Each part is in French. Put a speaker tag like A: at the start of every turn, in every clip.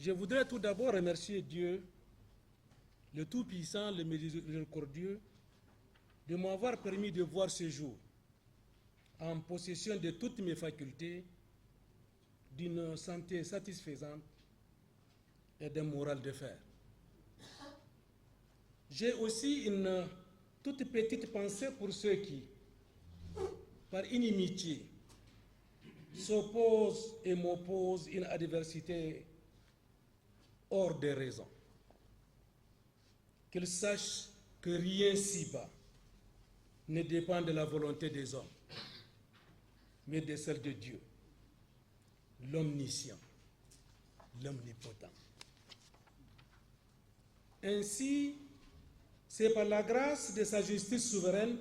A: Je voudrais tout d'abord remercier Dieu, le Tout-Puissant, le Miséricordieux, de m'avoir permis de voir ce jour, en possession de toutes mes facultés, d'une santé satisfaisante et d'un moral de fer. J'ai aussi une toute petite pensée pour ceux qui, par inimitié, s'opposent et m'opposent une adversité hors des raisons. Qu'ils sachent que rien ci-bas ne dépend de la volonté des hommes, mais de celle de Dieu, l'omniscient, l'omnipotent. Ainsi, c'est par la grâce de sa justice souveraine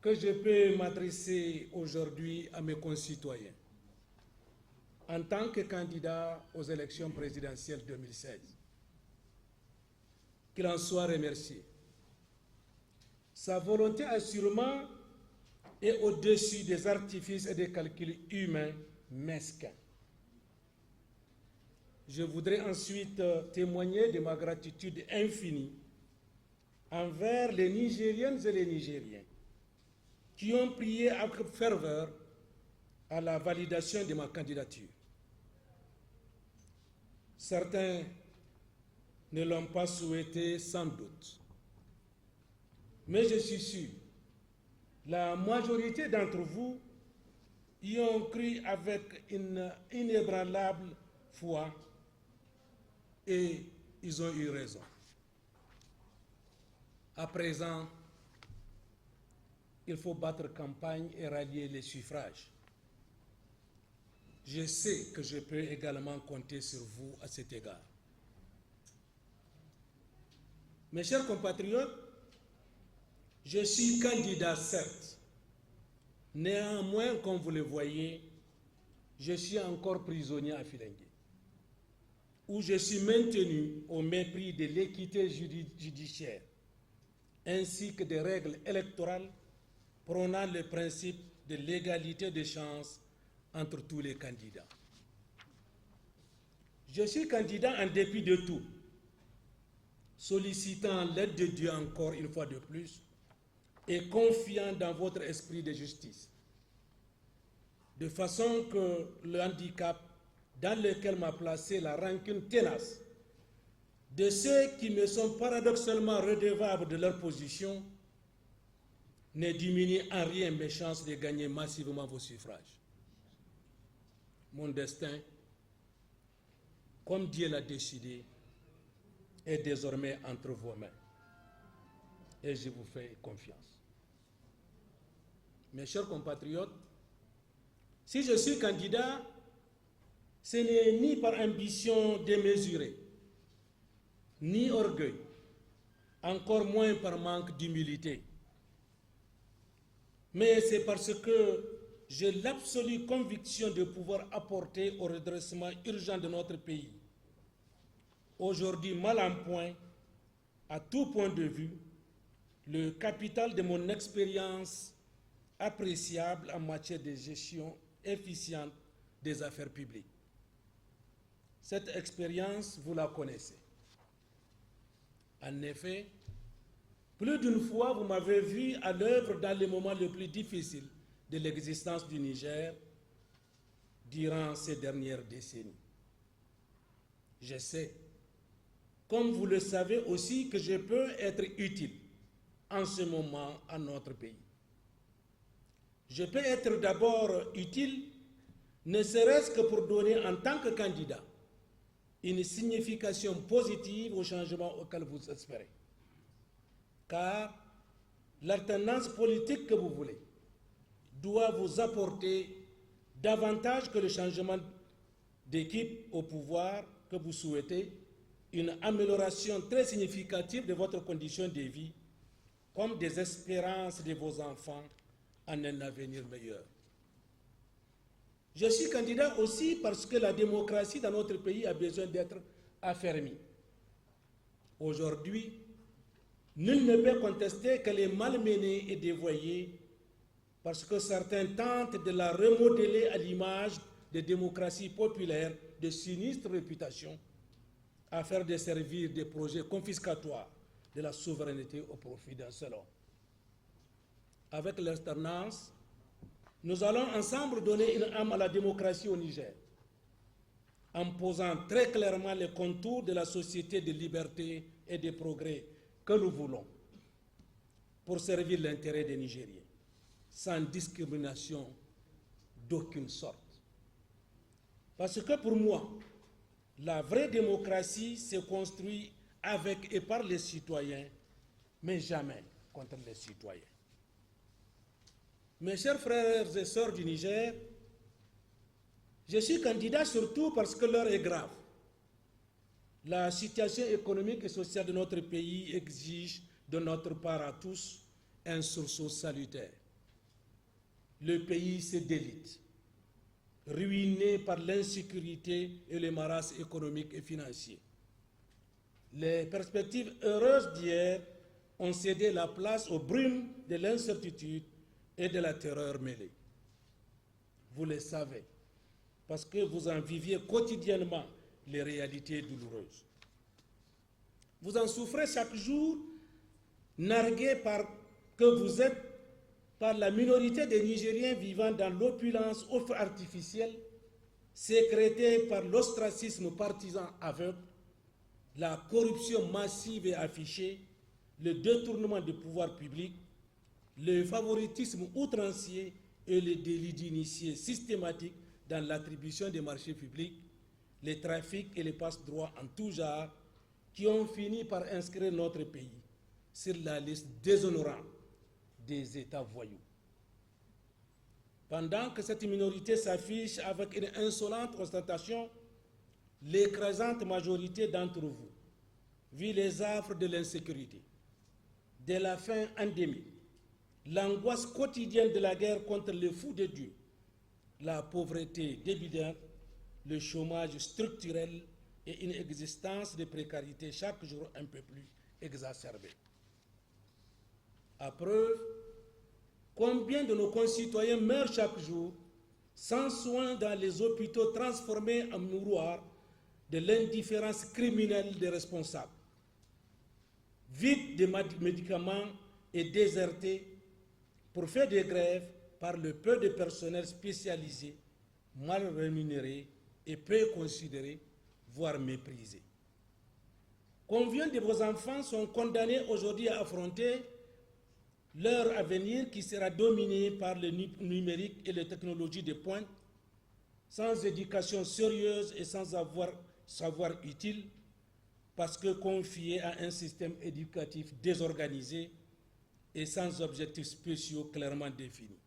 A: que je peux m'adresser aujourd'hui à mes concitoyens en tant que candidat aux élections présidentielles 2016. Qu'il en soit remercié. Sa volonté assurément est au-dessus des artifices et des calculs humains mesquins. Je voudrais ensuite témoigner de ma gratitude infinie envers les Nigériennes et les Nigériens qui ont prié avec ferveur à la validation de ma candidature. Certains ne l'ont pas souhaité sans doute, mais je suis sûr, la majorité d'entre vous y ont cru avec une inébranlable foi et ils ont eu raison. À présent, il faut battre campagne et rallier les suffrages. Je sais que je peux également compter sur vous à cet égard. Mes chers compatriotes, je suis candidat, certes. Néanmoins, comme vous le voyez, je suis encore prisonnier à Filengue, où je suis maintenu au mépris de l'équité judiciaire, ainsi que des règles électorales prônant le principe de l'égalité des chances entre tous les candidats. Je suis candidat en dépit de tout, sollicitant l'aide de Dieu encore une fois de plus et confiant dans votre esprit de justice, de façon que le handicap dans lequel m'a placé la rancune tenace de ceux qui me sont paradoxalement redevables de leur position ne diminue en rien mes chances de gagner massivement vos suffrages. Mon destin, comme Dieu l'a décidé, est désormais entre vos mains. Et je vous fais confiance. Mes chers compatriotes, si je suis candidat, ce n'est ni par ambition démesurée, ni orgueil, encore moins par manque d'humilité. Mais c'est parce que j'ai l'absolue conviction de pouvoir apporter au redressement urgent de notre pays, aujourd'hui mal en point, à tout point de vue, le capital de mon expérience appréciable en matière de gestion efficiente des affaires publiques. Cette expérience, vous la connaissez. En effet, plus d'une fois, vous m'avez vu à l'œuvre dans les moments les plus difficiles de l'existence du Niger durant ces dernières décennies. Je sais, comme vous le savez aussi, que je peux être utile en ce moment à notre pays. Je peux être d'abord utile, ne serait-ce que pour donner en tant que candidat une signification positive au changement auquel vous espérez. Car l'alternance politique que vous voulez doit vous apporter davantage que le changement d'équipe au pouvoir que vous souhaitez, une amélioration très significative de votre condition de vie, comme des espérances de vos enfants en un avenir meilleur. Je suis candidat aussi parce que la démocratie dans notre pays a besoin d'être affermie. Aujourd'hui, nul ne peut contester qu'elle est malmenée et dévoyée parce que certains tentent de la remodeler à l'image des démocraties populaires de sinistre réputation à faire desservir des projets confiscatoires de la souveraineté au profit d'un seul homme. Avec l'alternance, nous allons ensemble donner une âme à la démocratie au Niger, en posant très clairement les contours de la société de liberté et de progrès que nous voulons, pour servir l'intérêt des Nigériens, sans discrimination d'aucune sorte. Parce que pour moi, la vraie démocratie se construit avec et par les citoyens, mais jamais contre les citoyens. Mes chers frères et sœurs du Niger, je suis candidat surtout parce que l'heure est grave. La situation économique et sociale de notre pays exige de notre part à tous un sursaut salutaire. Le pays se délite, ruiné par l'insécurité et les marasmes économiques et financiers. Les perspectives heureuses d'hier ont cédé la place aux brumes de l'incertitude et de la terreur mêlée. Vous le savez, parce que vous en viviez quotidiennement les réalités douloureuses. Vous en souffrez chaque jour, nargués par que vous êtes par la minorité des Nigériens vivant dans l'opulence artificielle, sécrétée par l'ostracisme partisan aveugle, la corruption massive et affichée, le détournement du pouvoir public, le favoritisme outrancier et les délits d'initiés systématiques dans l'attribution des marchés publics, les trafics et les passe-droits en tout genre qui ont fini par inscrire notre pays sur la liste déshonorante des États voyous. Pendant que cette minorité s'affiche avec une insolente ostentation, l'écrasante majorité d'entre vous vit les affres de l'insécurité, de la faim endémique, l'angoisse quotidienne de la guerre contre les fous de Dieu, la pauvreté débridante, le chômage structurel et une existence de précarité chaque jour un peu plus exacerbée. À preuve, combien de nos concitoyens meurent chaque jour sans soin dans les hôpitaux transformés en mouroirs de l'indifférence criminelle des responsables, vides de médicaments et désertés pour faire des grèves par le peu de personnel spécialisé, mal rémunéré et peu considéré, voire méprisé. Combien de vos enfants sont condamnés aujourd'hui à affronter leur avenir qui sera dominé par le numérique et les technologies de pointe, sans éducation sérieuse et sans savoir utile, parce que confiés à un système éducatif désorganisé et sans objectifs spéciaux clairement définis.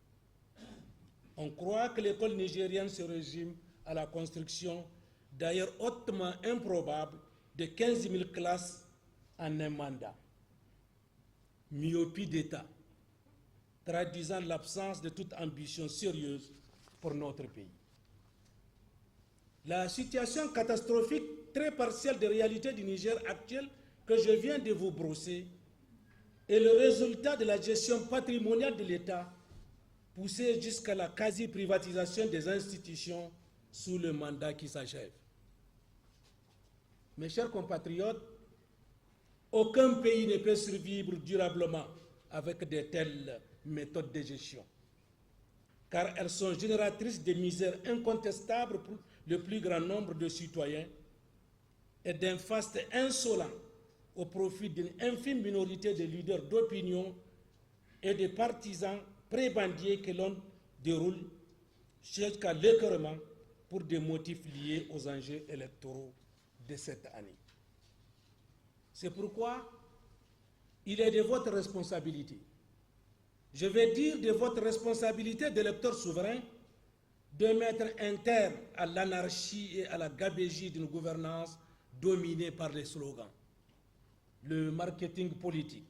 A: On croit que l'école nigérienne se résume à la construction, d'ailleurs hautement improbable, de 15 000 classes en un mandat. Myopie d'État, traduisant l'absence de toute ambition sérieuse pour notre pays. La situation catastrophique très partielle des réalités du Niger actuel que je viens de vous brosser est le résultat de la gestion patrimoniale de l'État poussée jusqu'à la quasi-privatisation des institutions sous le mandat qui s'achève. Mes chers compatriotes, aucun pays ne peut survivre durablement avec de telles méthodes de gestion, car elles sont génératrices de misères incontestables pour le plus grand nombre de citoyens et d'un faste insolent au profit d'une infime minorité de leaders d'opinion et de partisans prébendiers que l'on déroule jusqu'à l'écœurement pour des motifs liés aux enjeux électoraux de cette année. C'est pourquoi il est de votre responsabilité, je vais dire de votre responsabilité d'électeur souverain, de mettre un terme à l'anarchie et à la gabegie d'une gouvernance dominée par les slogans, le marketing politique,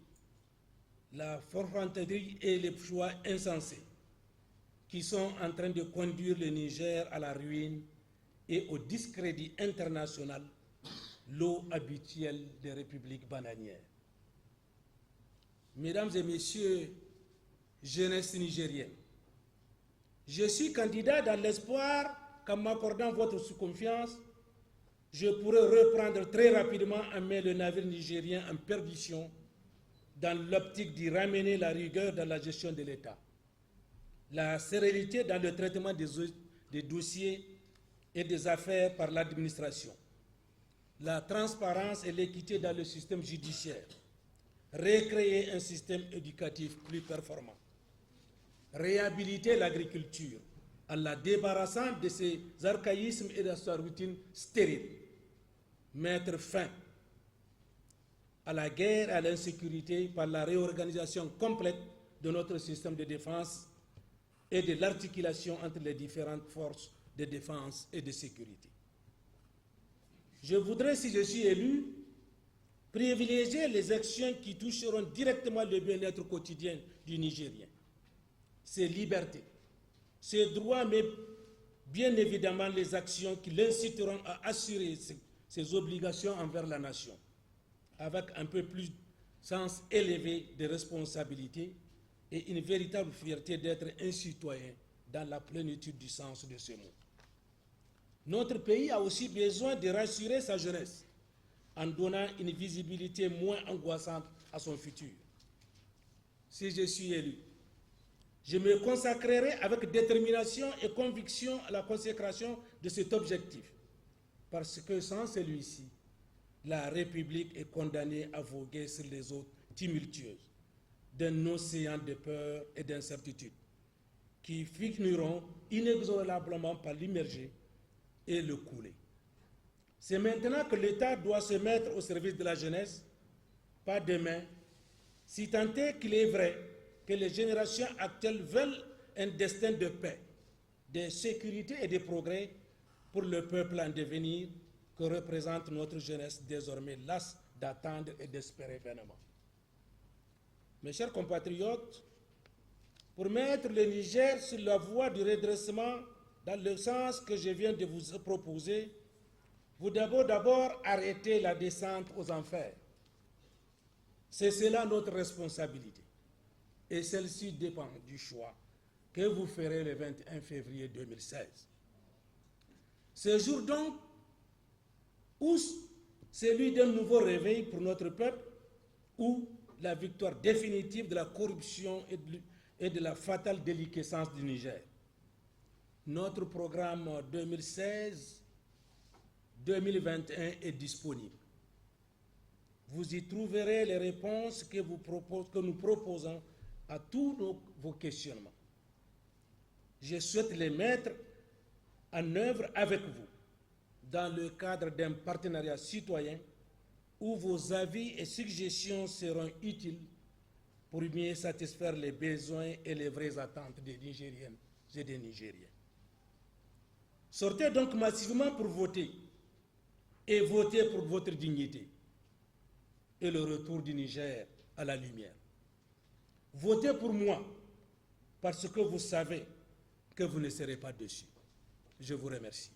A: la forfanterie et les choix insensés qui sont en train de conduire le Niger à la ruine et au discrédit international, l'eau habituelle des républiques bananières. Mesdames et messieurs, jeunesse nigérienne, je suis candidat dans l'espoir qu'en m'accordant votre confiance, je pourrai reprendre très rapidement en main le navire nigérien en perdition dans l'optique d'y ramener la rigueur dans la gestion de l'État, la sérénité dans le traitement des dossiers et des affaires par l'administration, la transparence et l'équité dans le système judiciaire, recréer un système éducatif plus performant, réhabiliter l'agriculture en la débarrassant de ses archaïsmes et de sa routine stérile, mettre fin à la guerre et à l'insécurité par la réorganisation complète de notre système de défense et de l'articulation entre les différentes forces de défense et de sécurité. Je voudrais, si je suis élu, privilégier les actions qui toucheront directement le bien-être quotidien du Nigérien, ses libertés, ses droits, mais bien évidemment les actions qui l'inciteront à assurer ses obligations envers la nation, avec un peu plus de sens élevé de responsabilité et une véritable fierté d'être un citoyen dans la plénitude du sens de ce mot. Notre pays a aussi besoin de rassurer sa jeunesse en donnant une visibilité moins angoissante à son futur. Si je suis élu, je me consacrerai avec détermination et conviction à la consécration de cet objectif, parce que sans celui-ci, la République est condamnée à voguer sur les eaux tumultueuses d'un océan de peur et d'incertitude qui finiront inexorablement par l'immerger et le couler. C'est maintenant que l'État doit se mettre au service de la jeunesse, pas demain, si tant est qu'il est vrai que les générations actuelles veulent un destin de paix, de sécurité et de progrès pour le peuple en devenir que représente notre jeunesse désormais lasse d'attendre et d'espérer vainement. Mes chers compatriotes, pour mettre le Niger sur la voie du redressement dans le sens que je viens de vous proposer, vous devez d'abord arrêter la descente aux enfers. C'est cela notre responsabilité. Et celle-ci dépend du choix que vous ferez le 21 février 2016. Ce jour donc, ou celui d'un nouveau réveil pour notre peuple, ou la victoire définitive de la corruption et de la fatale déliquescence du Niger. Notre programme 2016-2021 est disponible. Vous y trouverez les réponses que nous proposons à tous vos questionnements. Je souhaite les mettre en œuvre avec vous dans le cadre d'un partenariat citoyen où vos avis et suggestions seront utiles pour mieux satisfaire les besoins et les vraies attentes des Nigériennes et des Nigériens. Sortez donc massivement pour voter et votez pour votre dignité et le retour du Niger à la lumière. Votez pour moi parce que vous savez que vous ne serez pas déçus. Je vous remercie.